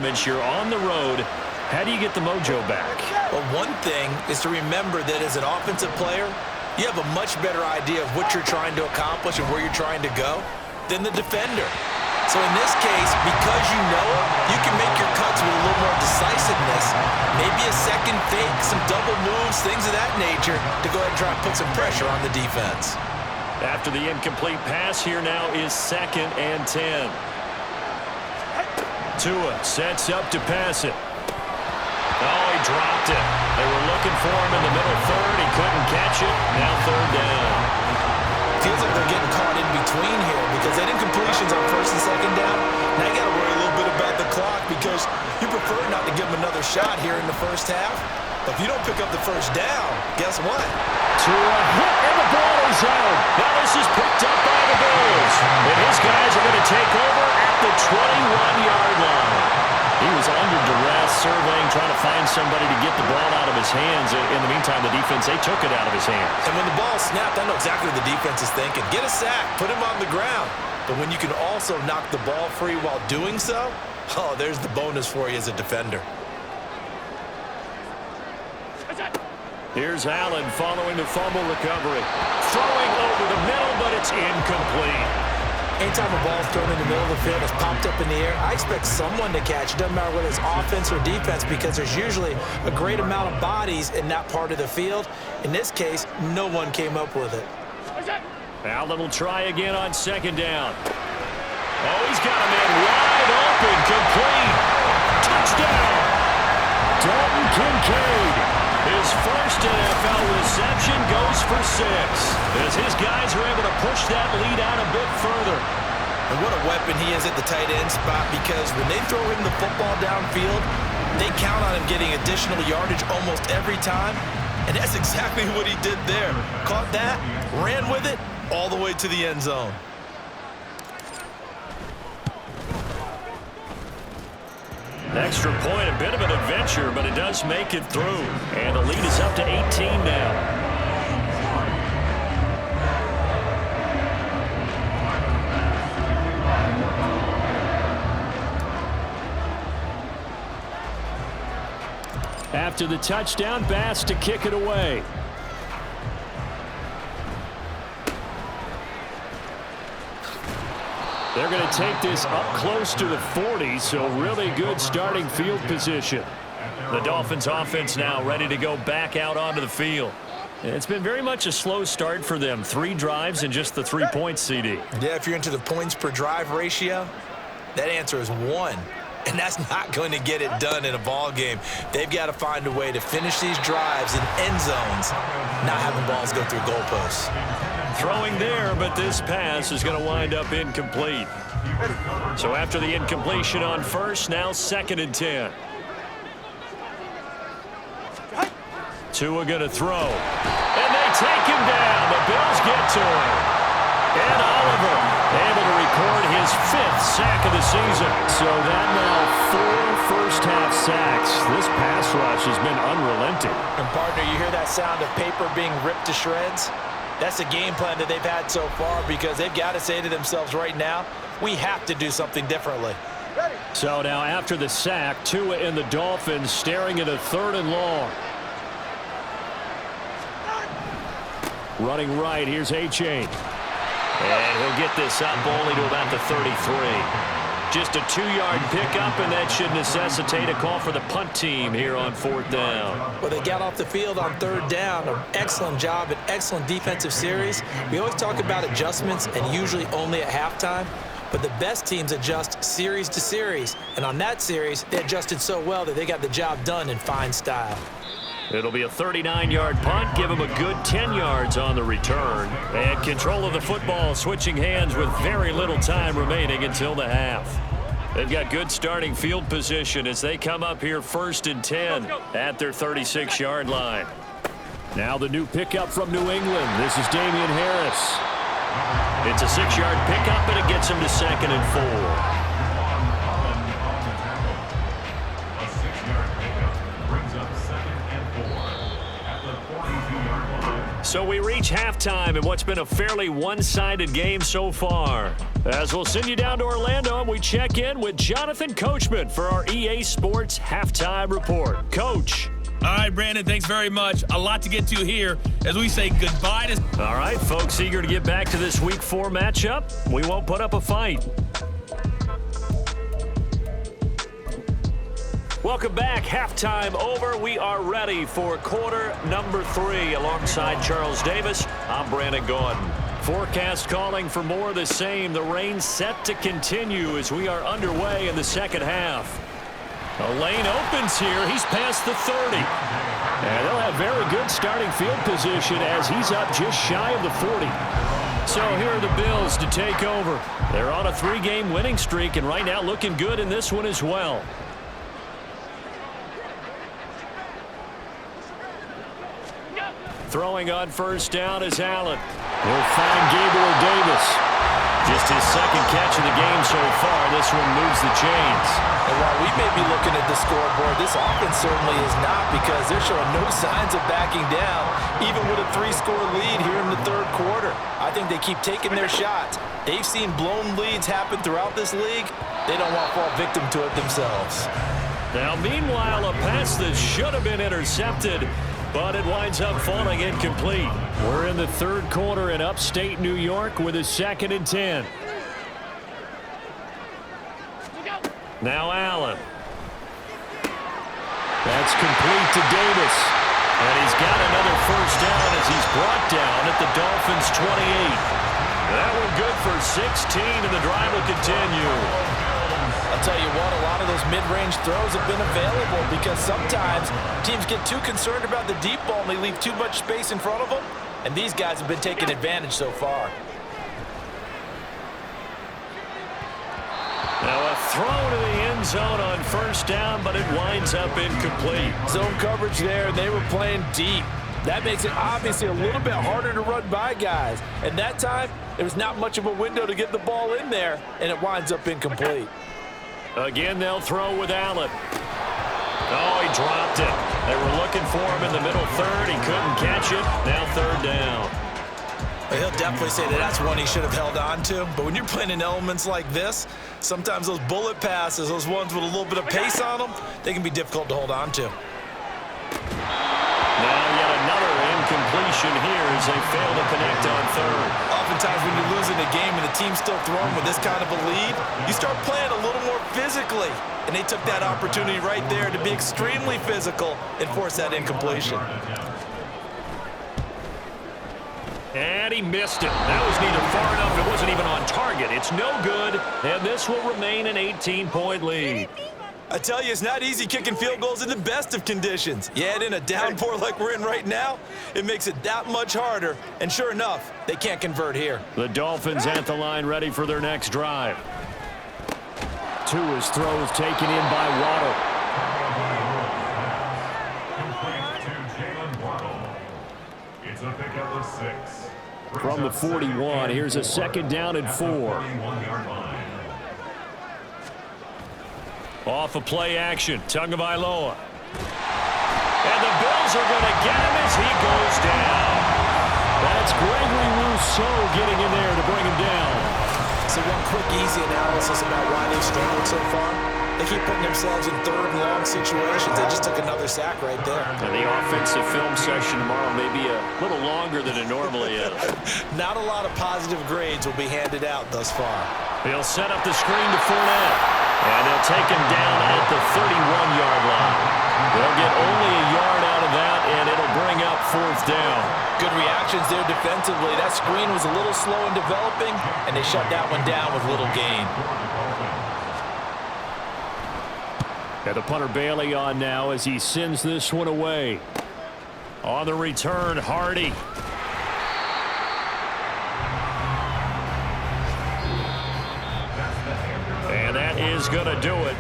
You're on the road. How do you get the mojo back? Well, one thing is to remember that as an offensive player, you have a much better idea of what you're trying to accomplish and where you're trying to go than the defender. So in this case, because you know it, you can make your cuts with a little more decisiveness. Maybe a second fake, some double moves, things of that nature to go ahead and try and put some pressure on the defense. After the incomplete pass, here now is 2nd and 10. Tua sets up to pass it. Oh, he dropped it. They were looking for him in the middle third. He couldn't catch it. Now 3rd down. Feels like they're getting caught in between here because they didn't completions on 1st and 2nd down. Now you got to worry a little bit about the clock because you prefer not to give them another shot here in the first half. But if you don't pick up the 1st down, guess what? Tua hit and the ball is out. Now this is picked up by the Bills. And his guys are going to take over at the 21-yard line. He was under duress, surveying, trying to find somebody to get the ball out of his hands. In the meantime, the defense, they took it out of his hands. And when the ball snapped, I know exactly what the defense is thinking. Get a sack, put him on the ground. But when you can also knock the ball free while doing so, oh, there's the bonus for you as a defender. Here's Allen following the fumble recovery. Throwing over the middle, but it's incomplete. Anytime a ball's thrown in the middle of the field, it's popped up in the air, I expect someone to catch. It doesn't matter whether it's offense or defense because there's usually a great amount of bodies in that part of the field. In this case, no one came up with it. Allen will try again on 2nd down. Oh, he's got a man wide open, complete. Touchdown! Dalton Kincaid. His first NFL reception goes for 6 as his guys are able to push that lead out a bit further. And what a weapon he is at the tight end spot because when they throw him the football downfield, they count on him getting additional yardage almost every time. And that's exactly what he did there. Caught that, ran with it, all the way to the end zone. Extra point, a bit of an adventure, but it does make it through. And the lead is up to 18 now. After the touchdown, Bass to kick it away. They're going to take this up close to the 40, so really good starting field position. The Dolphins offense now ready to go back out onto the field. It's been very much a slow start for them. 3 drives and just the 3 points, CD. Yeah, if you're into the points per drive ratio, that answer is 1. And that's not going to get it done in a ball game. They've got to find a way to finish these drives in end zones, not having balls go through goalposts. Throwing there, but this pass is going to wind up incomplete. So after the incompletion on 1st, now 2nd and 10. Tua going to throw. And they take him down. The Bills get to him. And Oliver able to record his 5th sack of the season. So that now 4 first-half sacks. This pass rush has been unrelenting. And partner, you hear that sound of paper being ripped to shreds? That's the game plan that they've had so far because they've got to say to themselves right now, we have to do something differently. So now after the sack, Tua and the Dolphins staring at a 3rd and long. Running right, here's A-Chain. And he'll get this up only to about the 33. Just a 2-yard pickup, and that should necessitate a call for the punt team here on 4th down. Well, they got off the field on 3rd down. An excellent job, an excellent defensive series. We always talk about adjustments and usually only at halftime. But the best teams adjust series to series. And on that series, they adjusted so well that they got the job done in fine style. It'll be a 39-yard punt. Give them a good 10 yards on the return. And control of the football switching hands with very little time remaining until the half. They've got good starting field position as they come up here 1st and 10 at their 36-yard line. Now the new pickup from New England. This is Damian Harris. It's a 6-yard pickup, and it gets him to 2nd and 4. So we reach halftime in what's been a fairly one-sided game so far. As we'll send you down to Orlando, and we check in with Jonathan Coachman for our EA Sports Halftime Report. Coach. All right, Brandon, thanks very much. A lot to get to here as we say goodbye to... All right, folks, eager to get back to this Week 4 matchup. We won't put up a fight. Welcome back. Halftime over. We are ready for quarter number 3. Alongside Charles Davis, I'm Brandon Gordon. Forecast calling for more of the same. The rain set to continue as we are underway in the second half. A lane opens here. He's past the 30. And they'll have very good starting field position as he's up just shy of the 40. So here are the Bills to take over. They're on a 3-game winning streak and right now looking good in this one as well. Throwing on first down is Allen. We'll find Gabriel Davis. Just his second catch of the game so far. This one moves the chains. And while we may be looking at the scoreboard, this offense certainly is not, because they're showing no signs of backing down, even with a 3-score lead here in the third quarter. I think they keep taking their shots. They've seen blown leads happen throughout this league. They don't want to fall victim to it themselves. Now, meanwhile, a pass that should have been intercepted, but it winds up falling incomplete. We're in the third quarter in upstate New York with a 2nd and 10. Now Allen. That's complete to Davis. And he's got another first down as he's brought down at the Dolphins' 28. That one good for 16, and the drive will continue. I'll tell you what, a lot of those mid-range throws have been available, because sometimes teams get too concerned about the deep ball and they leave too much space in front of them, and these guys have been taking advantage so far. Now a throw to the end zone on first down, but it winds up incomplete. Zone coverage there, and they were playing deep. That makes it obviously a little bit harder to run by guys. And that time, there was not much of a window to get the ball in there, and it winds up incomplete. Again, they'll throw with Allen. Oh, he dropped it. They were looking for him in the middle third. He couldn't catch it. Now third down. He'll definitely say that that's one he should have held on to. But when you're playing in elements like this, sometimes those bullet passes, those ones with a little bit of pace on them, they can be difficult to hold on to. Now yet another incompletion here as they fail to connect on third. Oftentimes when you're losing a game and the team's still throwing with this kind of a lead, you start playing a little more physically. And they took that opportunity right there to be extremely physical and force that incompletion. And he missed it. That was neither far enough. It wasn't even on target. It's no good. And this will remain an 18-point lead. I tell you, it's not easy kicking field goals in the best of conditions. You add in a downpour like we're in right now, it makes it that much harder. And sure enough, they can't convert here. The Dolphins at the line ready for their next drive. Tua's throws taken in by Waddle. It's a pickup of 6. From the 41, here's a 2nd down and 4. Off a play action, Tagovailoa. And the Bills are going to get him as he goes down. That's Gregory Rousseau getting in there to bring him down. So one quick, easy analysis about why they've struggled so far. They keep putting themselves in third and long situations. They just took another sack right there. And the offensive film session tomorrow may be a little longer than it normally is. Not a lot of positive grades will be handed out thus far. He'll set up the screen to Fournette. And they'll take him down at the 31-yard line. They'll get only a yard out of that, and it'll bring up 4th down. Good reactions there defensively. That screen was a little slow in developing, and they shut that one down with little gain. And the punter Bailey on now as he sends this one away. On the return, Hardy. And that is going to do it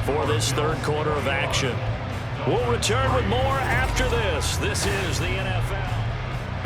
for this third quarter of action. We'll return with more after this. This is the NFL.